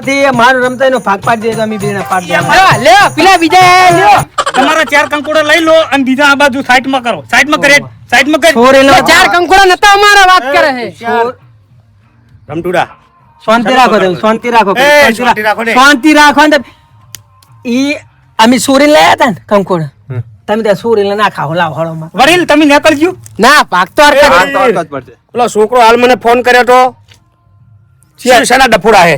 મારું રમતા નો ભાગ પાડી દે તો અમે બેના પાડ દે લે પેલા બીજા લ્યો તમારા 4 કંકોડા લઈ લો અને બીજા આ બાજુ સાઈડમાં કરો સાઈડમાં કરે સાઈડમાં કરે છોરેલો 4 કંકોડા નતા અમારા વાત કરે છે રમટુડા શાંતિ રાખો તમે શાંતિ રાખો શાંતિ રાખો ને ઈ અમે સોરી લાયા હતા ને કંકોડા તમે ત્યાં સોરી ના ખાઓ લાવ હળોમાં વડીલ તમે નીકળજો ના ભાગતો પેલો છોકરો હાલ મને ફોન કર્યો તો શેના ડફોડા હે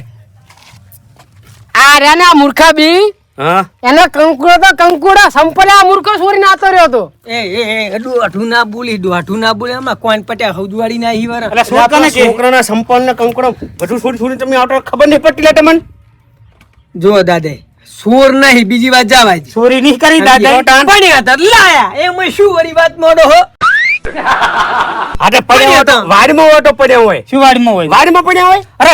આ રે ને મૂર્ખા બી હા એનો કંકુડા સંપલે આ મૂર્ખો છોરીને આતો રહ્યો તો એ ડોઠું ના બોલી હમણાં કોણ પટ્યા હૌદવાડી ના ઈ વાર એટલે છોકરાના સંપલ ને કંકડો બધું છોડી તમે આવતો ખબર નહીં પડતી લે તમને જો દાદા સોર નહીં બીજી વાત જવાય ચોરી નહીં કરી દાદા પડ્યા હતા લાયા એમાં શું વળી વાત મોડો હો આતે પડ્યો હતો વાડીમાં હોય તો પડ્યો હોય શું વાડીમાં હોય વાડીમાં પડ્યો હોય અરે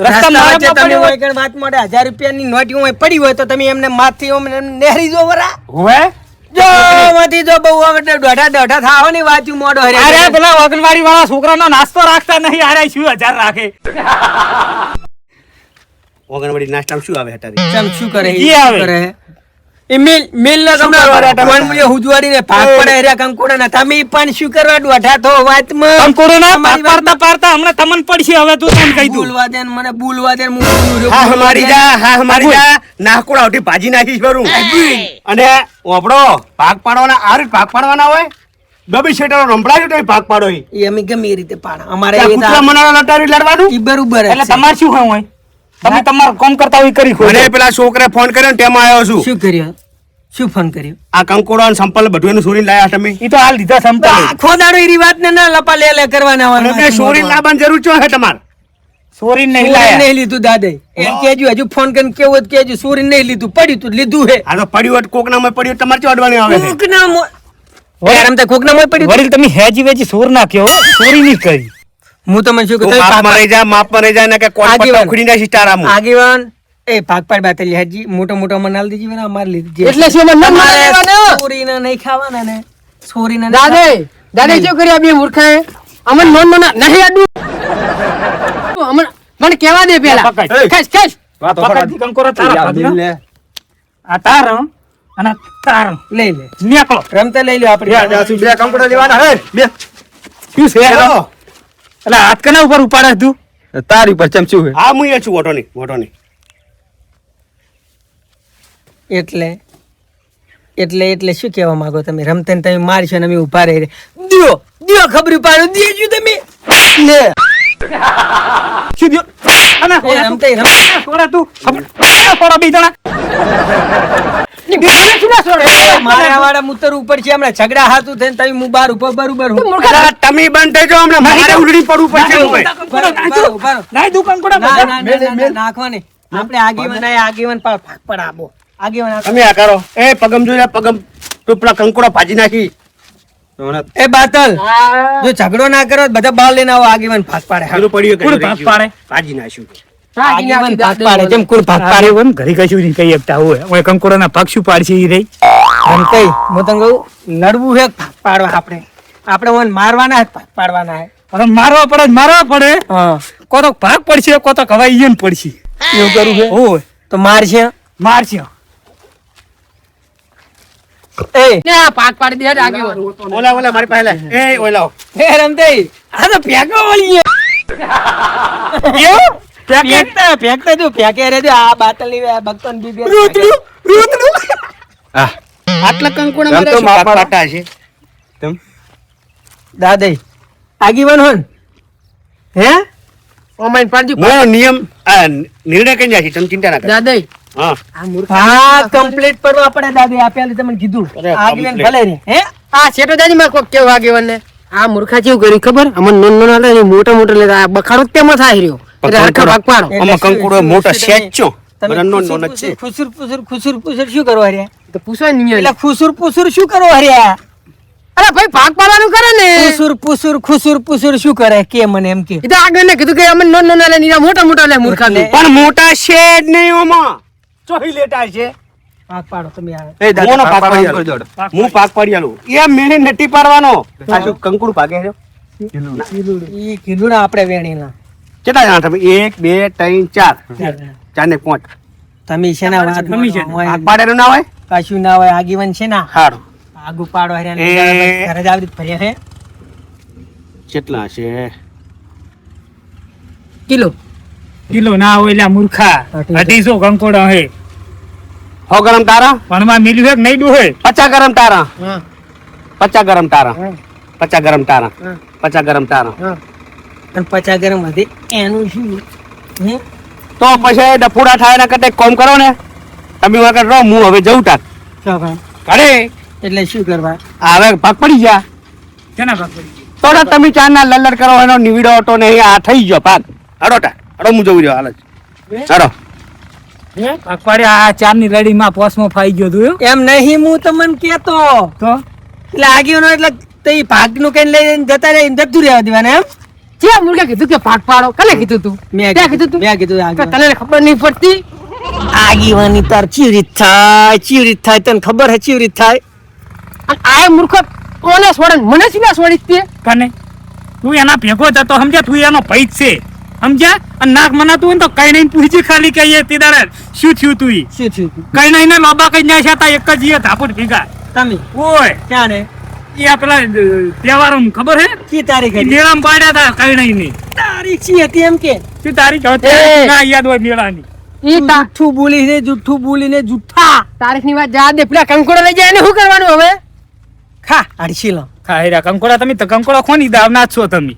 રસ્તા વચ્ચે તમે હોય કે વાત મોડે 1000 રૂપિયાની નોટ હોય પડી હોય તો તમે એમને માથથી એમને નેહરી જો વરા હોય જો માંથી જો બહુ હવે દોઢા થાવ ની વાંચ્યું મોડો હરે અરે પેલા વગલવાડી વાળા છોકરાનો નાસ્તો રાખતા નહીં આરે શું 1000 રાખે ઓગણવાડી નાસ્તામાં શું આવે હટારી ચમ શું કરે ઈ આવે. કરે એ મિલ ના તમને કોણ મુજે હુજવાડી ને ભાગ પડે હર્યા કંકોડા ના તમે પણ શું કરવા દોઢા થો વાતમાં કંકોડો ના પાડતા હમણાં તમને પડશે હવે તું તને કહી દઉં બોલવા દે ને મને બોલવા દે ને હા હમારી જા નાકોડા ઉઠી ભાજી નાખીશ બરું અને ઓપડો ભાગ પાડવાના આ રીતે ભાગ પાડવાના હોય ડબી શેટરો રંભળાયો તો ભાગ પાડો એ અમે ગમે એ રીતે પાડા અમારે ત્યાં એ કૂતરા મનાવા લટારી લડવાનું ઈ બરોબર એટલે તમારે શું હોય તમે તમારું કામ કરતા હોય કરી ખો મને પેલા છોકરે ફોન કર્યો ને તેમાં આવ્યો છું શું કર્યું શું ફોન કર્યો આ કંકોડો અને સંપલ બધું એનું સોરીને લાયા તમે ઈ તો હાલ દીધા સંપલ ખોદાડો એરી વાત ને ના લપા લે કરવાના અને હોય સોરીને લાવવાની જરૂર છે તમારે ચોરી નહીં સોરી લાયા નહીં લીધું દાદા એમ કેજો હજુ ફોન કરીને કેવું કેજો સોરી નહીં લીધું પડ્યું તું લીધું હે આ તો પડ્યું હોય કોક નામાં પડ્યું તમારે ચો અડવાની આવે છે કોકના આમ તો કોકના મોય પડ્યું વડીલ તમે હેજી વેજી સોર નાખ્યો ચોરી નહીં કરી હું તમને શું તું માપમાં રહી જા માપમાં રહી જા ને કે કોણ આગેવાન. પટ્ટો ખુડી નાખી તારામાં આગેવાન એ ભાગ પાડ બાતલી હાજી મોટો મનાલ દીજી મને અમાર લીધી એટલે શું મને ન મારવાનો? સોરી ના નહીં ખાવાના ને સોરી ના દાદા શું કર્યા બે મૂર્ખાએ અમન નોન નહીં આડું અમન મને કેવા દે પેલા ખેસ પકડ કંકોરો તારા લે આ તારો અને તારો લઈ લે નીકળો રમતા લઈ લો આપણે બે કંકોડો લેવાના હે બે શું છે એટલે હાથ કના ઉપર ઉપાડે તું તારી પર ચમચું હે હા હું એ છું ઓટોની એટલે શું કહેવા માંગો તમે રમતા ને તમે મારશો ને અમે ઉભા રહી દિયો ખબર પાડો દેજો તમે લે શું દ્યો અને એ રમતા છોડા તું છોડા બે જણા મારા વાળા મુતર ઉપર છે હમણાં ઝઘડા હાથું થઈને તમે હું બાર ઉપર બરોબર હું અલા, તમે બંધ થઈ જાઓ હમણાં મારે ઉલડી પડવું પડશે એવું હોય. નાઈ દુકાન કોડા નાખવાની આપણે આગેવાન ભાગ પડાવો આગેવાન તમે આ કરો એ પગમ જોઈ લે, પગમ તું પેલા કંકોડો ભાજી નાખી એ બાતલ જો ઝઘડો ના કરો તો બધા બાલ લઈને આવો આગેવાન ભાગ પાડે પેલું પડ્યું કોણ કે ભાગ પાડે? ભાજી નાખ્યું આગેવાન ભાગ પાડે જેમ કોણ ભાગ પાડે ઘરી કશું નહીં કહી શકતા હોય ઓય કંકોડાના ભાગ શું પાડશે ઈ રહી એમ કઈ હું તને કહું લડવું છે ભાગ પાડવા આપણે ઓને મારવાના હે ભાગ પાડવાના હે અરે મારવા પડે હા કો તો ભાગ પડશે કો તો કવાઈ ઈયન પડશે એવું કરું છે ઓય તો મારશે મારશે એ ને પાક પાડી દે આગેવાન ઓલા મારી પાસે લે. એ ઓલા એ રમતે આ તો ફેંકવા વાળી છે ફેંકતા જો ફેંકે રે આ બાતલ ની ભક્તન બી આટલા કંકોડા મારે શું ભાગ પાડતા છે દાદા આગેવાન હોન હે ઓમાઈન પાડજી મારો નિયમ આ નિર્ણય કઈ નાખી તમે ચિંતા ના કરો દાદા હા હા કમ્પ્લીટ કરવા પડે દાદા આપેલી તમને કીધું અરે, આગેવાન complete. ભલે રે હે આ શેઠો દાદી માં કોક કેવું આગેવાન ને આ મૂર્ખા જેવું કર્યું ખબર અમન નોન આલે ને મોટા લેતા આ બખાડો તેમાં થાય રહ્યો એટલે હરખા ભાગ પાડો આમાં કંકોડો મોટો સેચો તમે બધા નોન નોન જ છે ખુસુર શું કરો હર્યા તો પૂછવાય નહીં એટલે ખુસુર શું કરો હર્યા અરે ભાઈ ભાગ પાડવાનું કરે ને ખુસુર શું કરે કે મને એમ કે એ તો આગળ ને કીધું કે અમન નોન આલે ને મોટા લે મૂર્ખા ને પણ મોટા છે જ નહીં ઓમાં ચોહી લેટા છે ભાગ પાડો તમે આ એ દાદા પાક પાડી આલો. હું પાક પાડી આલું એ મેને નટી પાડવાનો આ શું કંકુડ ભાગે છે ઈ કીધું ને આપણે વેણીના કેટલા જણા તમે 1 2 3 4 4 ને 5. તમે છે ને વાત તમે છે ને. હોય, ભાગ પાડેલું ના હોય કશું ના હોય આગેવાન છે ને હારું આગુ પાડો હર્યા ને એ- ઘરે જ આવી રીતે ફર્યા છે કેટલા હશે કિલો ના હોય એટલે મૂર્ખા 250 કંકોડા હે 100 ગ્રામ તારા પણ માં મિલ્યું હે કે નહીં ડૂહે 50 ગ્રામ તારા હા 50 ગ્રામ તારા હા 50 ગ્રામ તારા હા 50 ગ્રામ તારા હા અને 50 ગરમ હતી એનું શું હે તો પછી ડફોડા થાય એના કરતા એક કામ કરો ને તમે વગર રહો હું હવે જઉં તાર શું ભાઈ ઘરે એટલે શું કરવા આ હવે ભાગ પડી ગયા કેના ભાગ પડી તો તો તમે ચાર ના લલ્લર કરો એનો નીવડો હતો ને આ થઈ ગયો ભાગ હડો તા હડો હું જઉં રહ્યો હાલ જ હડો ભાગ પાડે આ 4 ની રેડી માં પોસમાં ફાઈ ગયો તું એમ નહીં હું તમને કેતો તો એટલે આગેવાનો એટલે તે ભાગનું કઈ લઈને જતા રહે જતું રહેવા દેવાના એમ જે મૂર્ખા કીધું કે ભાગ પાડો કને કીધું તું મેં ક્યાં કીધું તું મેં કીધું કે આગેવાન. તને ખબર નહીં પડતી આગેવાની તાર ચીવરીત થાય તને ખબર હે ચીવરીત થાય અને આ મૂર્ખો કોને છોડે ને મને સીધા છોડી જ તે કને તું એના ભેગો જતો સમજ્યા તું એનો ભઈ જ છે સમજ્યા અને નાક મનાતું હોય ને તો કઈ નહીં પૂછી ખાલી કે એ તે દાડે શું થયું તું ઈ શું થયું તું? કઈ નહીં ને લોબા કઈ ના છતા એક જ ઈ ધાપડ ભેગા તમે ઓય ક્યાં ને એ આપલા તહેવારો ખબર હે કી તારીખ ઈ હતી મેળામાં પાડ્યા તા કઈ નહીં ની તારીખ શી હતી એમ કે શું તારીખ હતી એ. ના યાદ હોય મેળાની જુઠ્ઠું બોલીને જુઠ્ઠા તારીખ ની વાત જા દે પેલા કંકોડો લઈ જાય એને શું કરવાનું હવે ખા આડશી લો ખાયરા કંકોડા તમે તો કંકોડા ખોની દાવના છો તમે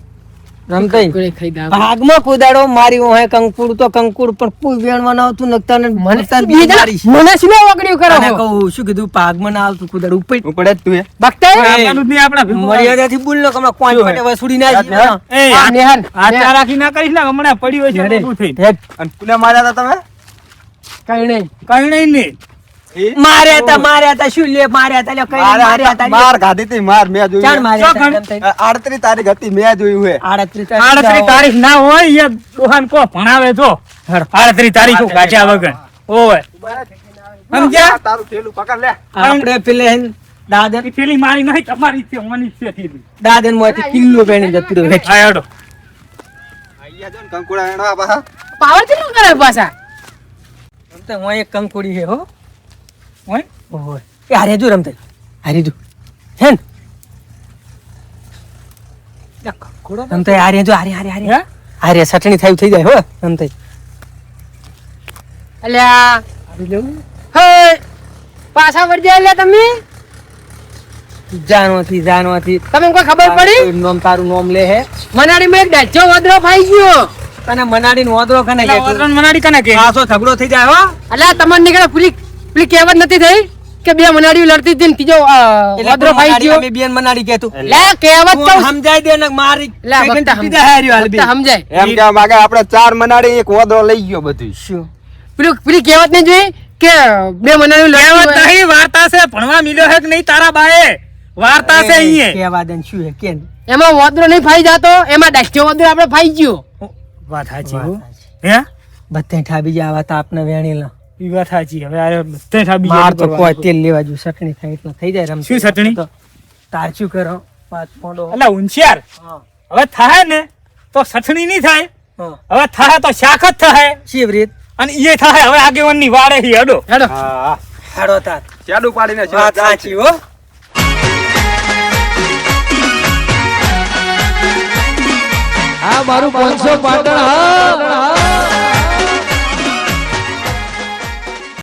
રમતઈ ભાગમાં કુદાડો મારી હોય કંકુડ તો કંકુડ પણ કોઈ વેણવા ના આવતું નકતા ને મને સિલો વગડ્યું કરો અને કહું શું કીધું ભાગમાં ના આવતું કુદાડું ઉપર પડે જ તું એ બકતા આપવાનું જ નહીં આપણા ભેગું. મર્યાદાથી બોલ નો કમા કોણ માટે વસુડી ના જઈએ. એ આ ચારાખી ના કરીશ ને હમણાં પડી હોય છે હેડે. ઊભું થઈને. હેડ. અને પુને માર્યા હતા તમે કઈ નહીં ને માર્યા તા શું લે માર્યા તા લે કઈ માર્યા તા લે. માર ખાધી તી માર મેં ચાલ જોયું માર્યા તા ચોકણ. એમ થઈ. 38 તારીખ હતી મેં જોયું હે 38 આડત્રીસ તારીખ ના હોય એ દોહાન કો ભણાવે તો 38 તારીખ કાચા વગર ઓય સમજ્યા તારું થેલું પકડ લે આપણે પેલે દાદન ઈ પેલી મારી નહીં તમારી છે ઓની છે થેલી. દાદન માંથી કિલ્લો પેણી જતું રહ્યું. હા હેડો આયા જો ને કંકુડા એનો પાછા પાવર કેટલું કરે પાછા રમતે હું એક કંકોડી હે હો ઓય ઓય એ હારે જો રમતે હારે જો હે ને રમતે હારે જો હારે હારે હારે હે હારે સટણી થાય થઈ જાય હો રમતે અલ્યા હે પાછા વળી જાય લે તમે જાનવાથી તમે કોઈ ખબર પડી નોમ તારું નોમ લે હે મનાડી માં એક ડાચો વદરો ફાઈ ગયો તને મનાડી નો ઓદરો કને કે વદરો મનાડી કને કે પાછો ઝઘડો થઈ જાય હો અલ્યા તમને નીકળે પેલી કહેવત નથી થઈ કે બે મનાડીઓ લડતી હતી ને ત્રીજો વદરો ફાઈ ગયો અમે બેન મનાડી કેતું લે કહેવત તું તો સમજાય દે ને મારી લે સેકન્ડ બકતા સીધા હાર્યો હાલ બી. સમજાય એમ કેવા માંગે આપણે 4 મનાડી એક ઓદરો લઈ ગયો બધું શું પેલી કહેવત નહીં જોઈ કે બે મનાડીઓ લડતી હોય નહીં વાર્તા છે ભણવા મિલ્યો હે કે નહીં તારા બાએ વાર્તા છે અહીંયા કેવા દે ને શું હે કેન એમાં વદરો નહીં ફાઈ જાતો એમાં ડાચો વદરો આપણે ફાઈ ગયો વાત સાચી હો હે બધે ઠાબી જાય આવા તાપને વેણીલા ઈ વાત સાચી હવે આ બધે ઠાબી માર તો કોઈ તેલ લેવા જો સટણી થાય એટલે થઈ જાય રમતે. શું સટણી? તો તાર શું કરો પાંચ પોંડો અલા ઉંશિયાર હા હવે થાય ને તો સઠણી નહીં થાય હા હવે થાય તો શાક જ થાય શી રીત અને એ થાય હવે આગેવાનની વાડે હી હેડો હેડો હા હાડો તાર ચાલુ પાડીને વાત સાચી હો આ મારું 500 પાટણ હા